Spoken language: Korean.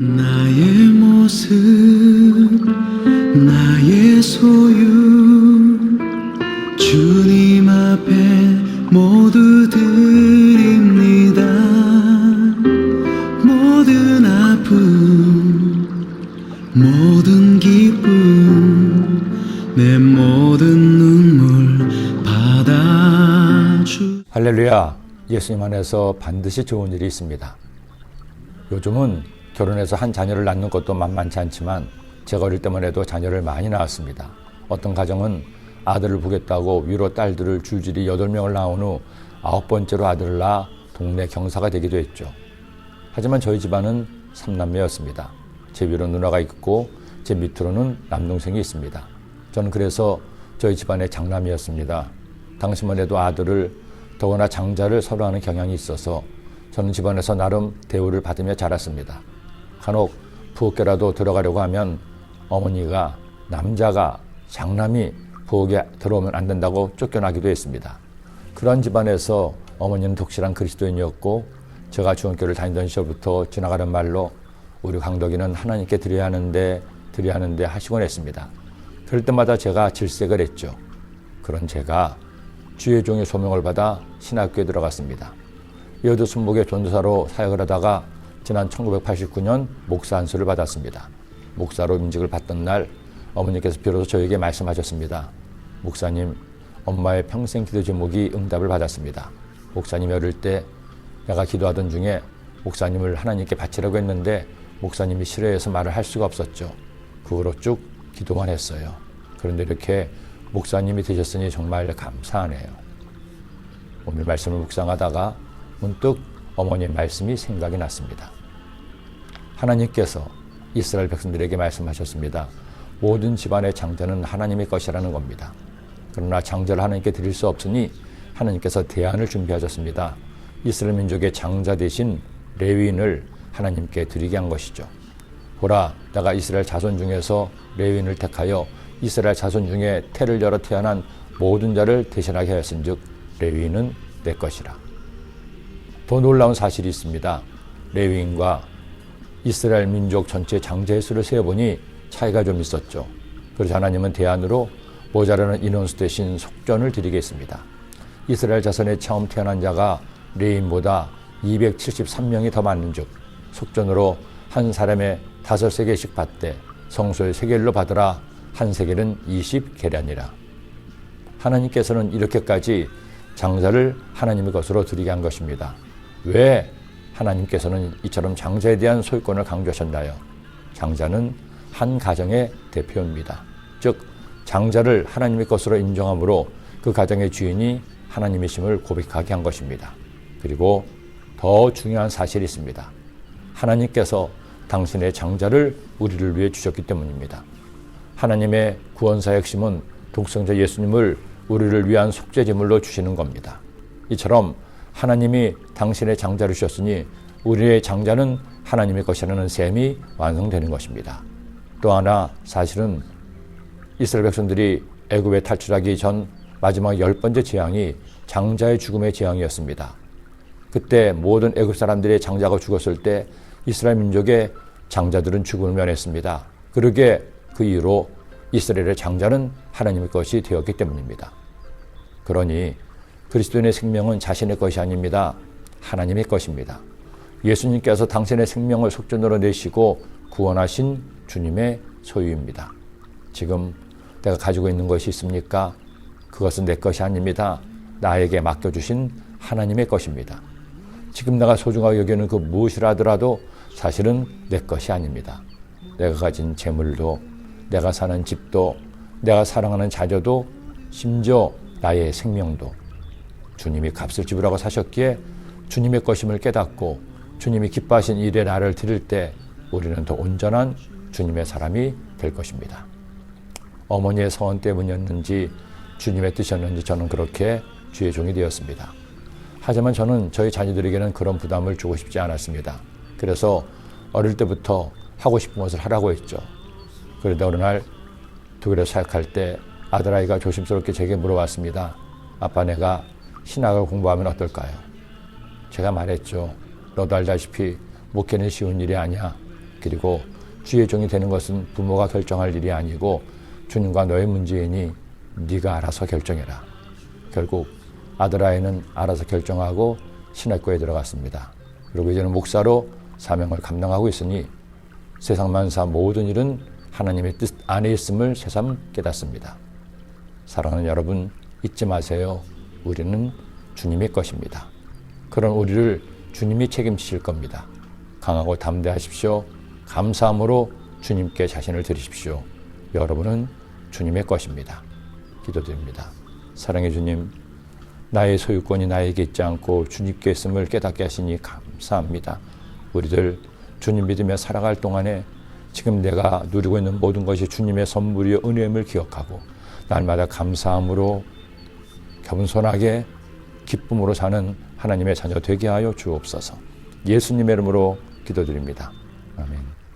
나의 모습 나의 소유 주님 앞에 모두 드립니다. 모든 아픔 모든 기쁨 내 모든 눈물 받아주. 할렐루야. 예수님 안에서 반드시 좋은 일이 있습니다. 요즘은 결혼해서 한 자녀를 낳는 것도 만만치 않지만 제가 어릴 때만 해도 자녀를 많이 낳았습니다. 어떤 가정은 아들을 보겠다고 위로 딸들을 줄줄이 8명을 낳은 후 9번째로 아들을 낳아 동네 경사가 되기도 했죠. 하지만 저희 집안은 3남매였습니다. 제 위로 누나가 있고 제 밑으로는 남동생이 있습니다. 저는 그래서 저희 집안의 장남이었습니다. 당시만 해도 아들을, 더구나 장자를 선호하는 경향이 있어서 저는 집안에서 나름 대우를 받으며 자랐습니다. 간혹 부엌에라도 들어가려고 하면 어머니가 남자가, 장남이 부엌에 들어오면 안 된다고 쫓겨나기도 했습니다. 그런 집안에서 어머니는 독실한 그리스도인이었고 제가 중학교를 다니던 시절부터 지나가는 말로 우리 강덕이는 하나님께 드려야 하는데 하시곤 했습니다. 그럴 때마다 제가 질색을 했죠. 그런 제가 주의 종의 소명을 받아 신학교에 들어갔습니다. 여도 순복의 전도사로 사역을 하다가 지난 1989년 목사 안수를 받았습니다. 목사로 임직을 받던 날 어머니께서 비로소 저에게 말씀하셨습니다. 목사님, 엄마의 평생 기도 제목이 응답을 받았습니다. 목사님이 어릴 때 내가 기도하던 중에 목사님을 하나님께 바치라고 했는데 목사님이 싫어해서 말을 할 수가 없었죠. 그 후로 쭉 기도만 했어요. 그런데 이렇게 목사님이 되셨으니 정말 감사하네요. 오늘 말씀을 묵상하다가 문득 어머니의 말씀이 생각이 났습니다. 하나님께서 이스라엘 백성들에게 말씀하셨습니다. 모든 집안의 장자는 하나님의 것이라는 겁니다. 그러나 장자를 하나님께 드릴 수 없으니 하나님께서 대안을 준비하셨습니다. 이스라엘 민족의 장자 대신 레위인을 하나님께 드리게 한 것이죠. 보라, 내가 이스라엘 자손 중에서 레위인을 택하여 이스라엘 자손 중에 태를 열어 태어난 모든 자를 대신하게 하였은즉 레위인은 내 것이라. 더 놀라운 사실이 있습니다. 레위인과 이스라엘 민족 전체 장자의 수를 세어보니 차이가 좀 있었죠. 그래서 하나님은 대안으로 모자라는 인원수 대신 속전을 드리겠습니다. 이스라엘 자손에 처음 태어난 자가 레위인보다 273명이 더 많은 즉 속전으로 한 사람에 5세겔씩 받되 성소에 세겔로 받으라. 한 세겔은 20계란이라. 하나님께서는 이렇게까지 장자를 하나님의 것으로 드리게 한 것입니다. 왜 하나님께서는 이처럼 장자에 대한 소유권을 강조하셨나요? 장자는 한 가정의 대표입니다. 즉 장자를 하나님의 것으로 인정함으로 그 가정의 주인이 하나님이심을 고백하게 한 것입니다. 그리고 더 중요한 사실이 있습니다. 하나님께서 당신의 장자를 우리를 위해 주셨기 때문입니다. 하나님의 구원사의 핵심은 독생자 예수님을 우리를 위한 속죄제물로 주시는 겁니다. 이처럼 하나님이 당신의 장자를 주셨으니 우리의 장자는 하나님의 것이라는 셈이 완성되는 것입니다. 또 하나 사실은 이스라엘 백성들이 애굽에 탈출하기 전 마지막 10번째 재앙이 장자의 죽음의 재앙이었습니다. 그때 모든 애굽 사람들의 장자가 죽었을 때 이스라엘 민족의 장자들은 죽음을 면했습니다. 그러게 그 이후로 이스라엘의 장자는 하나님의 것이 되었기 때문입니다. 그러니 그리스도인의 생명은 자신의 것이 아닙니다. 하나님의 것입니다. 예수님께서 당신의 생명을 속전으로 내시고 구원하신 주님의 소유입니다. 지금 내가 가지고 있는 것이 있습니까? 그것은 내 것이 아닙니다. 나에게 맡겨주신 하나님의 것입니다. 지금 내가 소중하게 여기는 그 무엇이라 하더라도 사실은 내 것이 아닙니다. 내가 가진 재물도, 내가 사는 집도, 내가 사랑하는 자녀도, 심지어 나의 생명도 주님이 값을 지불하고 사셨기에 주님의 것임을 깨닫고 주님이 기뻐하신 일에 나를 드릴 때 우리는 더 온전한 주님의 사람이 될 것입니다. 어머니의 서원 때문이었는지 주님의 뜻이었는지 저는 그렇게 주의 종이 되었습니다. 하지만 저는 저희 자녀들에게는 그런 부담을 주고 싶지 않았습니다. 그래서 어릴 때부터 하고 싶은 것을 하라고 했죠. 그러다 어느 날 독일에 사역할 때 아들아이가 조심스럽게 제게 물어봤습니다. 아빠, 내가 신학을 공부하면 어떨까요? 제가 말했죠. 너도 알다시피 목회는 쉬운 일이 아니야. 그리고 주의 종이 되는 것은 부모가 결정할 일이 아니고 주님과 너의 문제이니 네가 알아서 결정해라. 결국 아들아이는 알아서 결정하고 신학교에 들어갔습니다. 그리고 이제는 목사로 사명을 감당하고 있으니 세상 만사 모든 일은 하나님의 뜻 안에 있음을 새삼 깨닫습니다. 사랑하는 여러분, 잊지 마세요. 우리는 주님의 것입니다. 그런 우리를 주님이 책임지실 겁니다. 강하고 담대하십시오. 감사함으로 주님께 자신을 드리십시오. 여러분은 주님의 것입니다. 기도드립니다. 사랑의 주님, 나의 소유권이 나에게 있지 않고 주님께 있음을 깨닫게 하시니 감사합니다. 우리들 주님 믿으며 살아갈 동안에 지금 내가 누리고 있는 모든 것이 주님의 선물이요 은혜임을 기억하고 날마다 감사함으로 겸손하게 기쁨으로 사는 하나님의 자녀 되게 하여 주옵소서. 예수님의 이름으로 기도드립니다. 아멘.